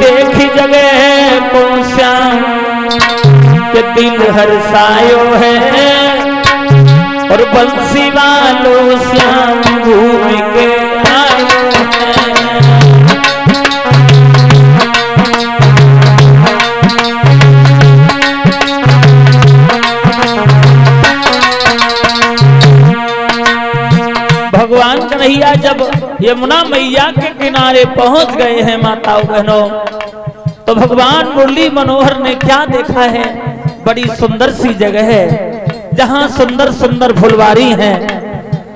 देखी जगह को श्याम के दिल हर्षायो है और बंसी वालो श्याम घूम के आयो है। भगवान कन्हैया जब यमुना मैया के किनारे पहुंच गए हैं माताओं बहनों, तो भगवान मुरली मनोहर ने क्या देखा है? बड़ी सुंदर सी जगह है जहां सुंदर सुंदर फुलवारी हैं।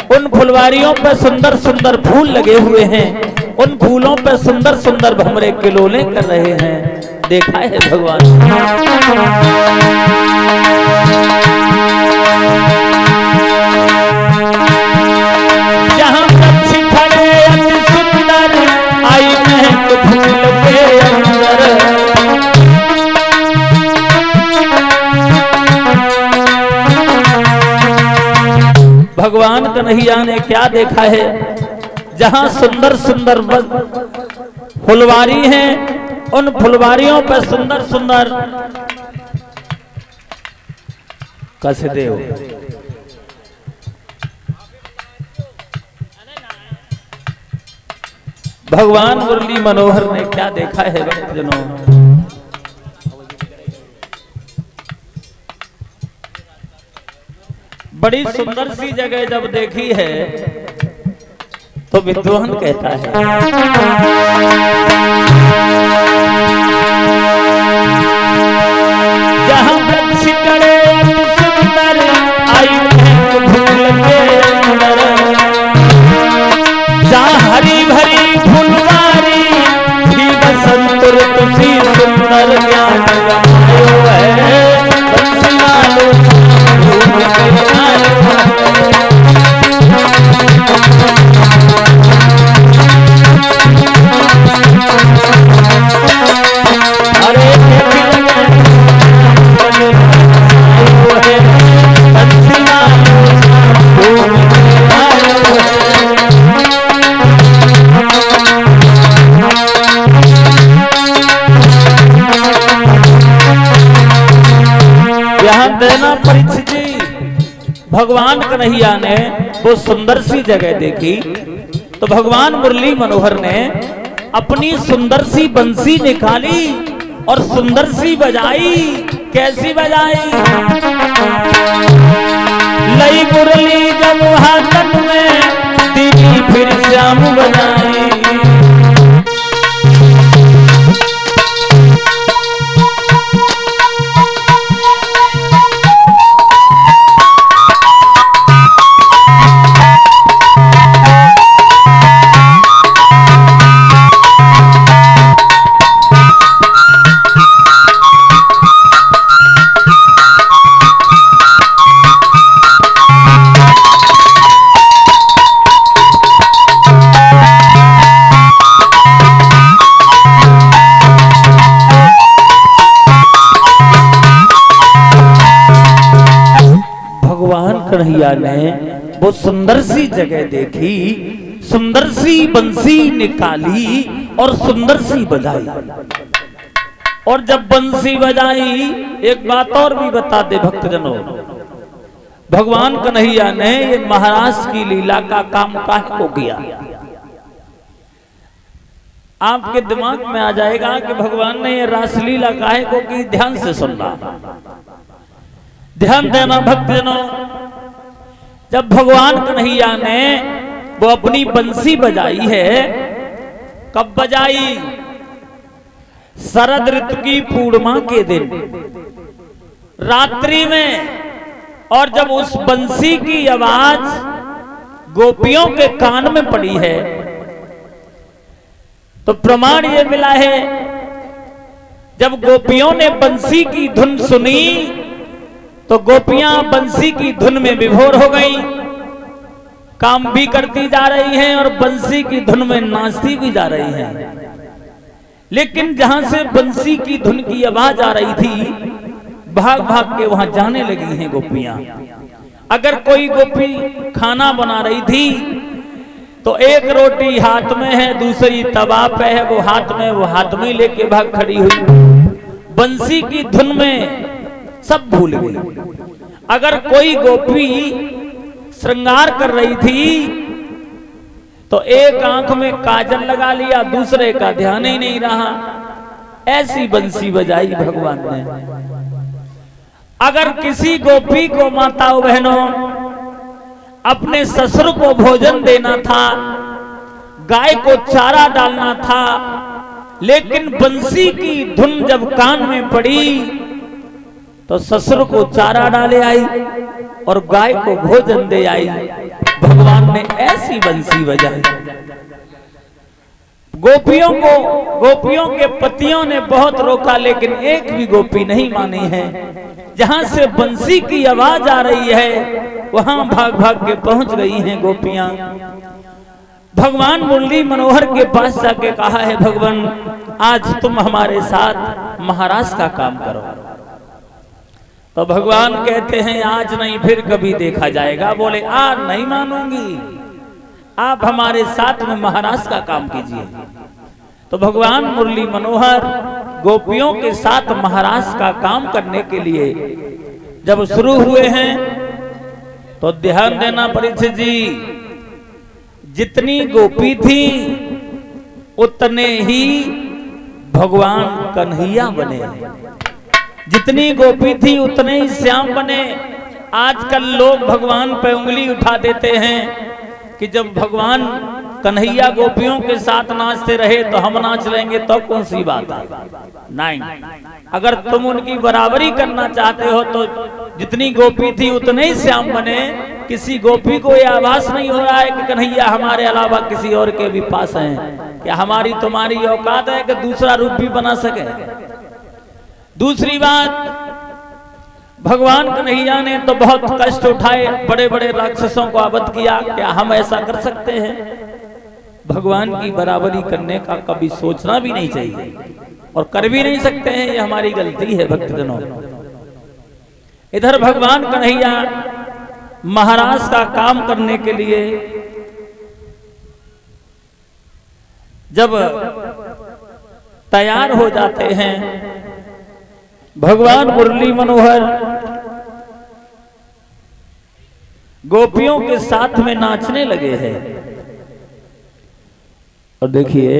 उन फुलवारियों पर सुंदर सुंदर फूल लगे हुए हैं, उन फूलों पर सुंदर सुंदर भंवरे किलोले कर रहे हैं। देखा है भगवान। जहां पक्षी खड़े अति सुंदर आई महक फूल के अंदर। भगवान कन्हैया ने क्या देखा है? जहां सुंदर सुंदर फुलवारी हैं, उन फुलवारियों पर सुंदर सुंदर कैसे देव भगवान मुरली मनोहर ने क्या देखा है भक्तजनों? बड़ी सुंदर सी जगह जब देखी है तो विद्वान कहता है जहां वृक्ष कड़े अति सुंदर आई महक फूल के अंदर। जहां हरी भरी फुलवारी थी बसंत ऋतु सी सुंदर ज्ञान गमायो है। बंसी वालो घूम के आयो है। अरे बंसी वालो घूम के आयो है। ध्यान देना परीक्षित जी, भगवान कन्हैया ने वो सुंदर सी जगह देखी तो भगवान मुरली मनोहर ने अपनी सुंदर सी बंसी निकाली और सुंदर सी बजाई। कैसी बजाई? लई मुरली जब हाथन में दीदी फिर श्याम बजाई। कन्हैया ने वो सुंदर सी जगह देखी, सुंदर सी बंसी निकाली और सुंदर सी बजाई। और जब बंसी बजाई, एक बात और भी बता दे भक्तजनों, भगवान कन्हैया ने ये महाराज की लीला का काम काहे को किया? आपके दिमाग में आ जाएगा कि भगवान ने ये रासलीला काहे को की। ध्यान से सुनना, ध्यान देना भक्तजनों। जब भगवान कन्हैया ने वो अपनी बंसी बजाई है, कब बजाई? शरद ऋतु की पूर्णिमा के दिन रात्रि में। और जब उस बंसी की आवाज गोपियों के कान में पड़ी है तो प्रमाण ये मिला है, जब गोपियों ने बंसी की धुन सुनी तो गोपियां बंसी की धुन में विभोर हो गई, काम भी करती जा रही हैं और बंसी की धुन में नाचती भी जा रही हैं। लेकिन जहां से बंसी की धुन की आवाज आ रही थी, भाग भाग के वहां जाने लगी हैं गोपियां। अगर कोई गोपी खाना बना रही थी तो एक रोटी हाथ में है, दूसरी तवा पे है, वो हाथ में लेके भाग खड़ी हुई। बंसी की धुन में सब भूल गई। अगर कोई गोपी श्रृंगार कर रही थी तो एक आंख में काजल लगा लिया, दूसरे का ध्यान ही नहीं रहा, ऐसी बंसी बजाई भगवान ने। अगर किसी गोपी को माताओं बहनों अपने ससुर को भोजन देना था, गाय को चारा डालना था, लेकिन बंसी की धुन जब कान में पड़ी तो ससुर को चारा डाले आई और गाय को भोजन दे आई। भगवान ने ऐसी बंसी बजाई। गोपियों के पतियों ने बहुत रोका, लेकिन एक भी गोपी नहीं मानी है। जहां से बंसी की आवाज आ रही है वहां भाग भाग के पहुंच गई हैं गोपियां। भगवान मुरली मनोहर के पास जाके कहा है, भगवान आज तुम हमारे साथ महाराज का काम करो। तो भगवान कहते हैं आज नहीं फिर कभी देखा जाएगा। बोले आज नहीं मानूंगी, आप हमारे साथ में महाराज का काम कीजिए। तो भगवान मुरली मनोहर गोपियों के साथ महाराज का काम करने के लिए जब शुरू हुए हैं तो ध्यान देना परीक्षित जी, जितनी गोपी थी उतने ही भगवान कन्हैया बने, जितनी गोपी थी उतने ही श्याम बने। आजकल लोग भगवान पे उंगली उठा देते हैं कि जब भगवान कन्हैया गोपियों के साथ नाचते रहे तो हम नाच लेंगे, तो कौन सी बात है? नहीं, अगर तुम उनकी बराबरी करना चाहते हो तो जितनी गोपी थी उतने ही श्याम बने। किसी गोपी को यह आभास नहीं हो रहा है कि कन्हैया हमारे अलावा किसी और के भी पास हैं। क्या हमारी तुम्हारी औकात है कि दूसरा रूप भी बना सके? दूसरी बात, भगवान कन्हैया ने तो बहुत कष्ट उठाए, बड़े बड़े राक्षसों को आबद किया। क्या हम ऐसा कर सकते हैं? भगवान की बराबरी करने का कभी सोचना भी नहीं चाहिए और कर भी नहीं सकते हैं, ये हमारी गलती है भक्तजनों। इधर भगवान कन्हैया महाराज का काम करने के लिए जब तैयार हो जाते हैं, भगवान मुरली मनोहर गोपियों के साथ में नाचने लगे हैं। और देखिए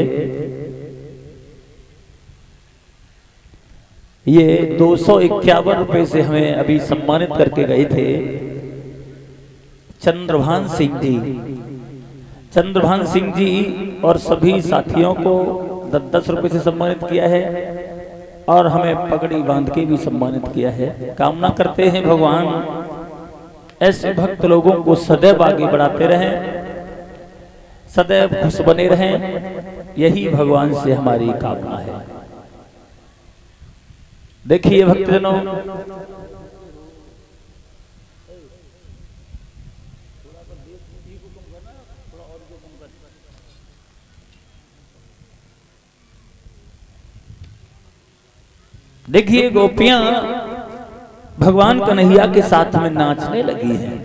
ये 251 रुपए से हमें अभी सम्मानित करके गए थे चंद्रभान सिंह जी। चंद्रभान सिंह जी और सभी साथियों को 10-10 रुपए से सम्मानित किया है और हमें पगड़ी बांध के भी सम्मानित किया है। कामना करते हैं भगवान ऐसे भक्त लोगों को सदैव आगे बढ़ाते रहें, सदैव खुश बने रहें, यही भगवान से हमारी कामना है। देखिए भक्तजनों, देखिए गोपियां भगवान कन्हैया के साथ में नाचने लगी हैं।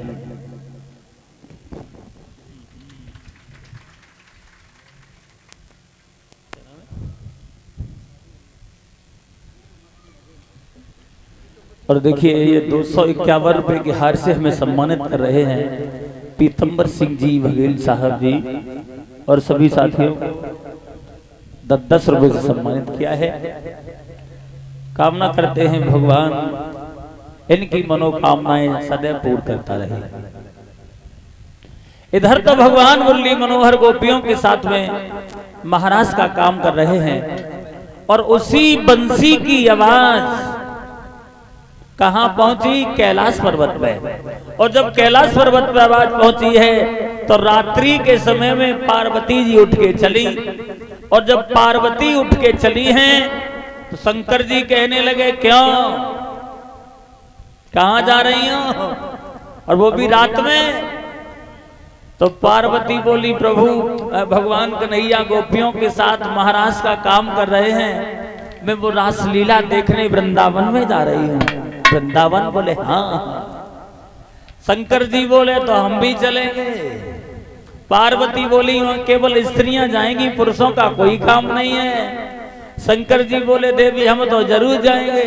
और देखिए ये 251 रुपए के हार से हमें सम्मानित कर रहे हैं पीतंबर सिंह जी बघेल साहब जी और सभी साथियों को 10-10 रुपए से सम्मानित किया है। कामना करते हैं भगवान इनकी मनोकामनाएं सदैव पूर्ण करता रहे। इधर तो भगवान मुरली मनोहर गोपियों के साथ में महाराज का काम कर रहे हैं और उसी बंसी की आवाज कहां पहुंची? कैलाश पर्वत पे। और जब कैलाश पर्वत पे आवाज पहुंची है तो रात्रि के समय में पार्वती जी उठ के चली। और जब पार्वती उठ के चली हैं तो शंकर जी कहने लगे क्यों, कहां जा रही हो, और वो भी रात में। तो पार्वती बोली प्रभु भगवान कन्हैया गोपियों के साथ महाराज का काम कर रहे हैं, मैं वो रासलीला देखने वृंदावन में जा रही हूँ। वृंदावन? बोले हाँ। शंकर जी बोले तो हम भी चलेंगे। पार्वती बोली वहां केवल स्त्रियां जाएंगी, पुरुषों का कोई काम नहीं है। शंकर जी बोले देवी हम तो जरूर जाएंगे।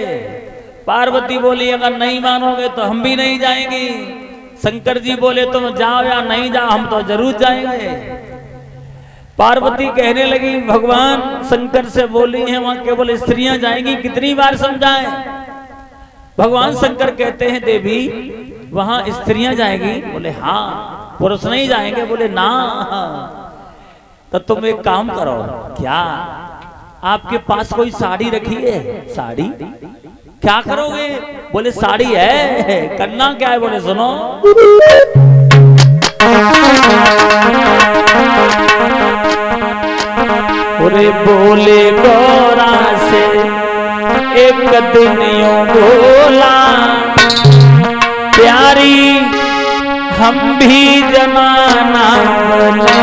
पार्वती बोली अगर नहीं मानोगे तो हम भी नहीं जाएंगी। शंकर जी बोले तुम जाओ या नहीं जाओ हम तो जरूर जाएंगे। पार्वती कहने लगी भगवान शंकर से बोली है वहां केवल स्त्रियां जाएंगी, कितनी बार समझाएं। भगवान शंकर कहते हैं देवी वहां स्त्रियां जाएंगी? बोले हाँ। पुरुष नहीं जाएंगे? बोले ना। तो तुम एक काम करो, क्या आपके पास कोई साड़ी रखी है? साड़ी क्या करोगे? बोले साड़ी है। करना क्या है? बोले सुनो। बोले बोले गौरा से एक दिन यूं बोला प्यारी हम भी जमाना बने।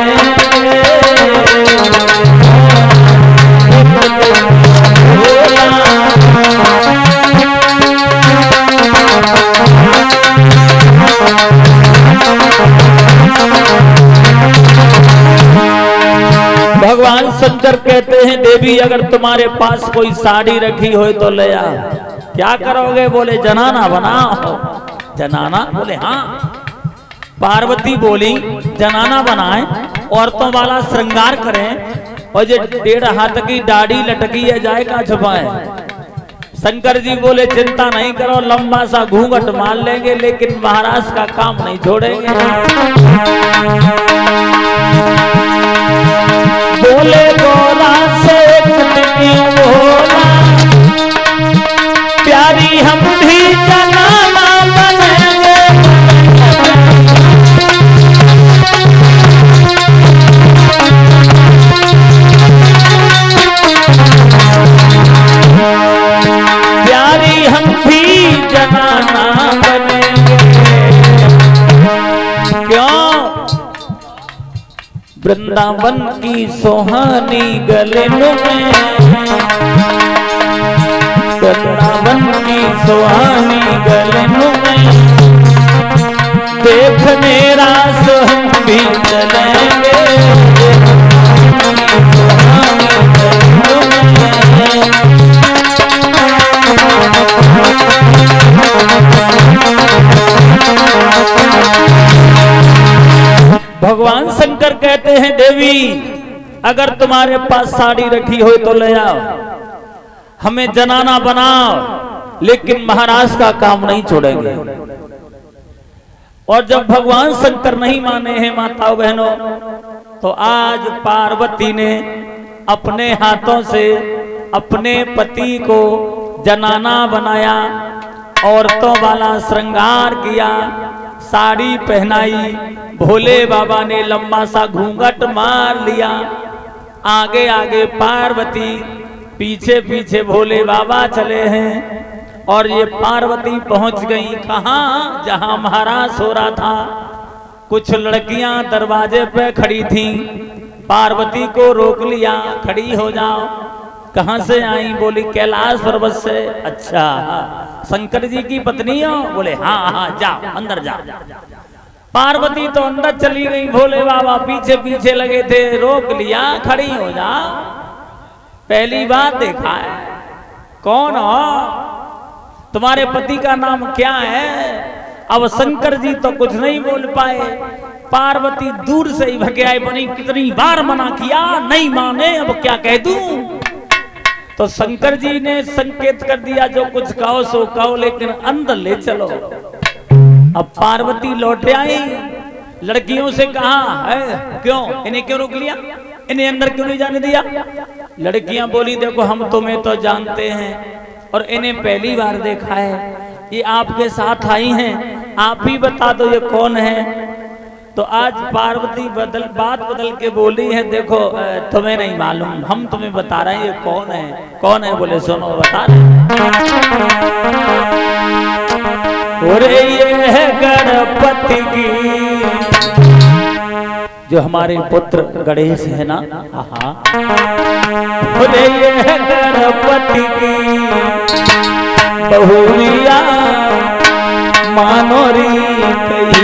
भगवान शंकर कहते हैं देवी अगर तुम्हारे पास कोई साड़ी रखी हो तो ले आ। क्या करोगे? बोले जनाना बनाओ। जनाना? बोले हाँ। पार्वती बोली जनाना बनाए, औरतों वाला श्रृंगार करें और जो 1.5 हाथ की दाढ़ी लटकी है जाए का छुपाए। शंकर जी बोले चिंता नहीं करो, लंबा सा घूंघट मार लेंगे लेकिन महाराज का काम नहीं छोड़ेंगे। बोले गोरा से बोला प्यारी हम भी जनाना बनेंगे। प्यारी हम भी जनाना बनेंगे। क्यों? वृंदावन की सुहानी गलन में, वृंदावन की सुहानी गलन में देखने रास हम भी चलेंगे। सुहानी गलन में भगवान शंकर कहते हैं देवी अगर तुम्हारे पास साड़ी रखी हो तो ले आओ, हमें जनाना बनाओ लेकिन महाराज का काम नहीं छोड़ेंगे। और जब भगवान शंकर नहीं माने हैं माताओं बहनों, तो आज पार्वती ने अपने हाथों से अपने पति को जनाना बनाया, औरतों वाला श्रृंगार किया, साड़ी पहनाई। भोले बाबा ने लंबा सा घूंघट मार लिया। आगे आगे पार्वती, पीछे पीछे भोले बाबा चले हैं। और ये पार्वती पहुंच गई कहां? जहां महाराज सो रहा था। कुछ लड़कियां दरवाजे पे खड़ी थीं। पार्वती को रोक लिया, खड़ी हो जाओ। कहां से आई? बोली कैलाश पर्वत से। अच्छा शंकर जी की पत्नी हो? बोले हाँ हाँ जाओ अंदर जाओ। पार्वती तो अंदर चली गई, भोले बाबा पीछे पीछे लगे थे, रोक लिया, खड़ी हो जा। पहली बार देखा है। कौन हो? तुम्हारे पति का नाम क्या है? अब शंकर जी तो कुछ नहीं बोल पाए। पार्वती दूर से ही भगे आई, बनी कितनी बार मना किया, नहीं माने, अब क्या कह दूं। तो शंकर जी ने संकेत कर दिया जो कुछ कहो सो कहो लेकिन अंदर ले चलो। अब पार्वती लौट आई, लड़कियों से कहा है क्यों इन्हें क्यों रोक लिया, इन्हें अंदर क्यों नहीं जाने दिया। लड़कियां बोली देखो हम तुम्हें तो जानते हैं और इन्हें पहली बार देखा है, ये आपके साथ आई हैं, आप ही बता दो ये कौन है। तो आज पार्वती बात बदल के बोली है देखो तुम्हें नहीं मालूम, हम तुम्हें बता रहे हैं ये कौन है। कौन है? बोले सुनो बता रहे। अरे ये है गणपति की, जो हमारे पुत्र गणेश है ना। हाँ अरे ये है गणपति की बहुरिया मानोरी कही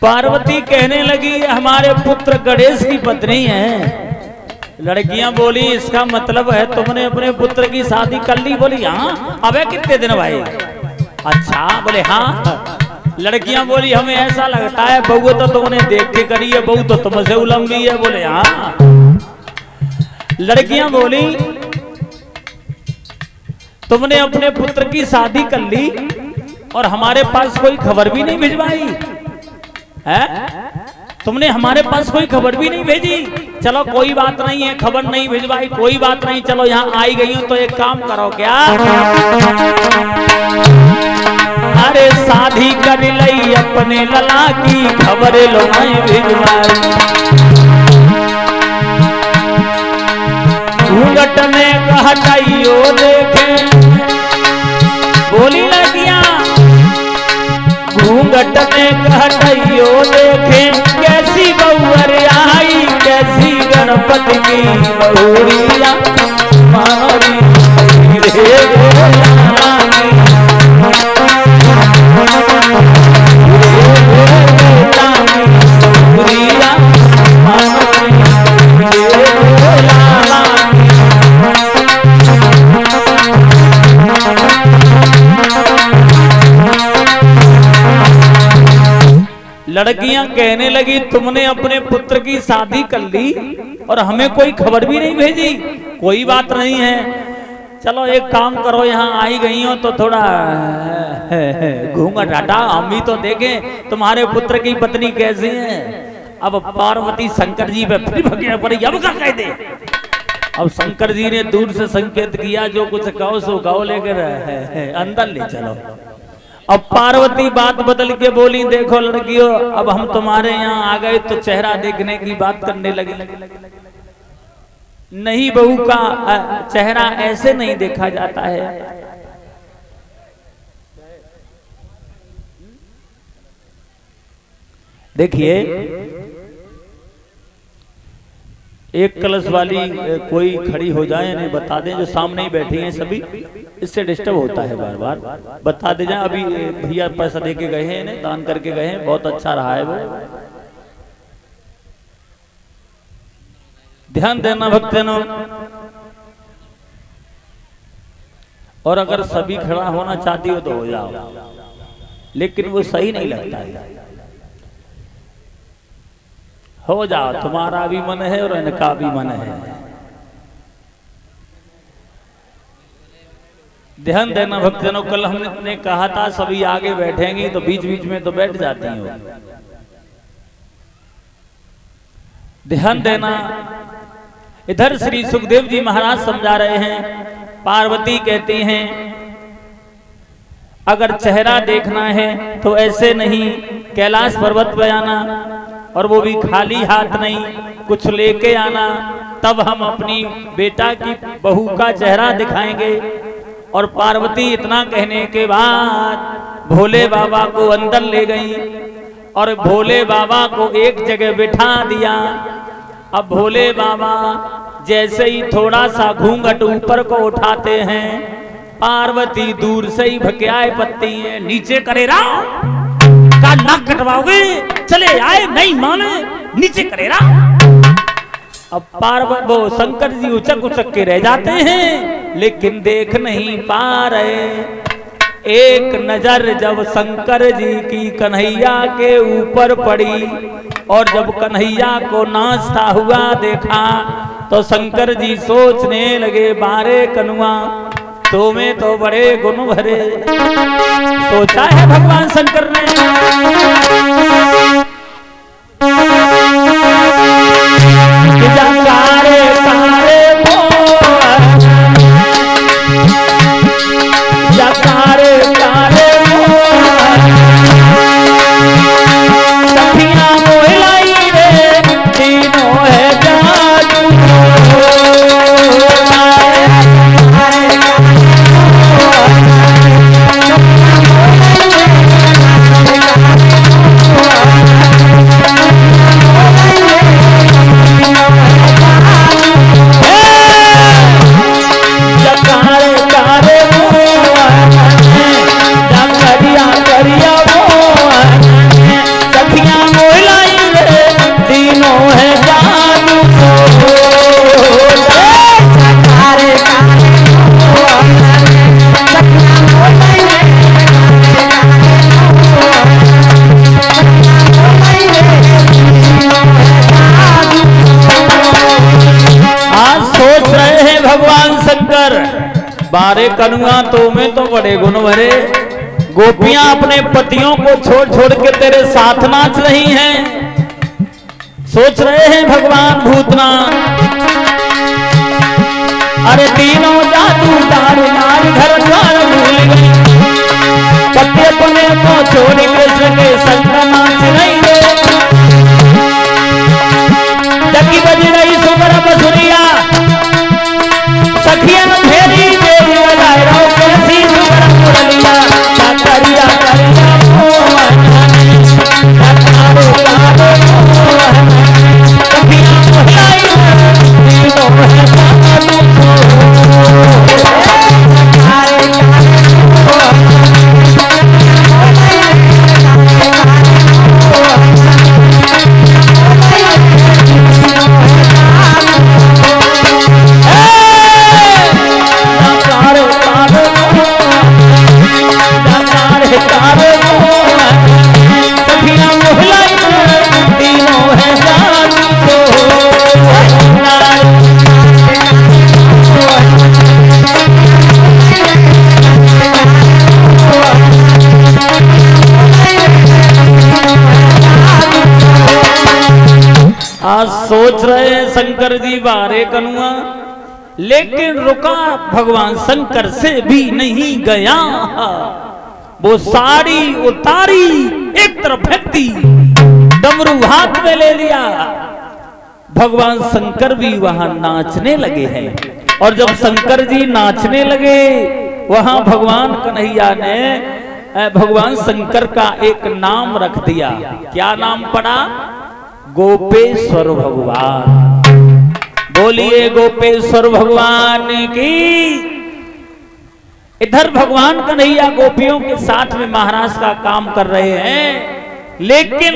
पार्वती कहने लगी हमारे पुत्र गणेश की पत्नी है। लड़कियां बोली इसका मतलब है तुमने अपने पुत्र की शादी कर ली। बोली हाँ। अबे कितने दिन भाई? अच्छा। बोले हाँ। लड़कियां बोली हमें ऐसा लगता है बहू तो तुमने देख के करी है, बहू तो तुमसे उलंगी है। बोले हाँ। लड़कियां बोली तुमने अपने पुत्र की शादी कर ली और हमारे पास कोई खबर भी नहीं भिजवाई है? तुमने हमारे पास कोई खबर भी नहीं भेजी। चलो कोई बात नहीं है, खबर नहीं भिजवाई कोई बात नहीं, चलो यहाँ आई गई हूं तो एक काम करो क्या, अरे शादी कर लई अपने लला की खबर लो नहीं भिजवाई। घूंघट में कहटाइयो देखे बोली लड़कियां, घूंघट में कहटाइयो देखे कैसी बहुअर आई, कैसी गणपति की बहुरिया मानोरी रे लड़कियां कहने लगी तुमने अपने पुत्र की शादी कर ली और हमें कोई खबर भी नहीं भेजी। कोई बात नहीं है, चलो एक काम करो यहाँ आई गई हो तो थोड़ा घूंघट हटा, हम भी तो देखें तुम्हारे पुत्र की पत्नी कैसी है। अब पार्वती शंकर जी पे फिर भगे पड़ी, अब क्या कह दे। अब शंकर जी ने दूर से संकेत किया जो कुछ कहो सो कहो लेकर अंदर ले चलो। अब पार्वती बात बदल के बोली देखो लड़कियों अब हम तुम्हारे यहाँ आ गए तो चेहरा देखने की बात करने लगी। नहीं बहू का चेहरा ऐसे नहीं देखा जाता है। देखिए एक कलश वाली कोई खड़ी हो जाए नहीं बता दें, जो सामने ही बैठी हैं सभी, इससे डिस्टर्ब होता है बार बार, बता दे जाए। अभी भैया पैसा दे के गए हैं, इन्हें दान करके गए हैं, बहुत अच्छा रहा है वो। ध्यान देना भक्तजनों, और अगर सभी खड़ा होना चाहती हो तो हो जाओ, लेकिन वो सही नहीं लगता है। हो जाओ, तुम्हारा भी मन है और इनका भी मन है। ध्यान देना भक्तजनों, कल हमने कहा था सभी आगे बैठेंगी तो बीच बीच में तो बैठ जाती हो। ध्यान देना, इधर श्री सुखदेव जी महाराज समझा रहे हैं। पार्वती कहती हैं अगर चेहरा देखना है तो ऐसे नहीं, कैलाश पर्वत पे आना और वो भी खाली हाथ नहीं, कुछ लेके आना, तब हम अपनी बेटा की बहू का चेहरा दिखाएंगे। और पार्वती इतना कहने के बाद भोले बाबा को अंदर ले गई और भोले बाबा को एक जगह बिठा दिया। अब भोले बाबा जैसे ही थोड़ा सा घूंघट ऊपर को उठाते हैं, पार्वती दूर से ही भक्याए पत्ती है, नीचे करे राम का नाक कटवाओगे, चले आए नहीं माने, नीचे करे राम। अब पार्वती वो शंकर जी उचक उचक के रह जाते हैं, लेकिन देख नहीं पा रहे। एक नजर जब शंकर जी की कन्हैया के ऊपर पड़ी और जब कन्हैया को नाचता हुआ देखा तो शंकर जी सोचने लगे बारे कनुआ तुम्हें तो बड़े गुण भरे। सोचा है भगवान शंकर ने, कारे कारे या कारे कारे सखियां मोहलाई रे तीनों है जादू। बारे कनुआ तो में तो बड़े गुण भरे। गोपियां अपने पतियों को छोड़ छोड़ के तेरे साथ नाच रही हैं। सोच रहे हैं भगवान भूतनाथ, अरे तीनों जादू दारू नार घर द्वार भूल गई, पति अपने को छोड़ कृष्ण के संग नाच रही है। जगी बज रही सुमर बसुरिया, सखियन फेरी देवी बजाए रहो कैसी सुमर मुरलिया। करिया करिया मोहन कारो कारो मोहन, सखियां मोहलाई तीनों है साधु आज सोच रहे हैं शंकर जी बारे कनुआ, लेकिन रुका भगवान शंकर से भी नहीं गया। वो साड़ी उतारी, एक तरफ फेंकती, डमरू हाथ में ले लिया। भगवान शंकर भी वहां नाचने लगे हैं। और जब शंकर जी नाचने लगे, वहां भगवान कन्हैया ने भगवान शंकर का एक नाम रख दिया। क्या नाम पड़ा? गोपेश्वर भगवान। बोलिए गोपेश्वर भगवान की। इधर भगवान कन्हैया गोपियों के साथ में महाराज का काम कर रहे हैं, लेकिन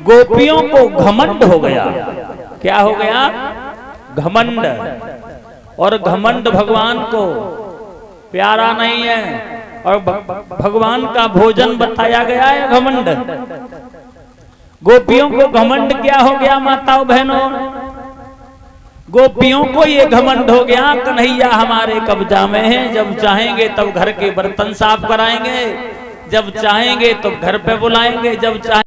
गोपियों को घमंड हो गया। क्या हो गया? घमंड। और घमंड भगवान को प्यारा नहीं है। और भगवान का भोजन बताया गया है घमंड। गोपियों को घमंड क्या हो गया माताओं बहनों? गोपियों को ये घमंड हो गया, कन्हैया हमारे कब्जा में है, जब चाहेंगे तब घर के बर्तन साफ कराएंगे, जब चाहेंगे तो घर पे बुलाएंगे, जब चाहेंगे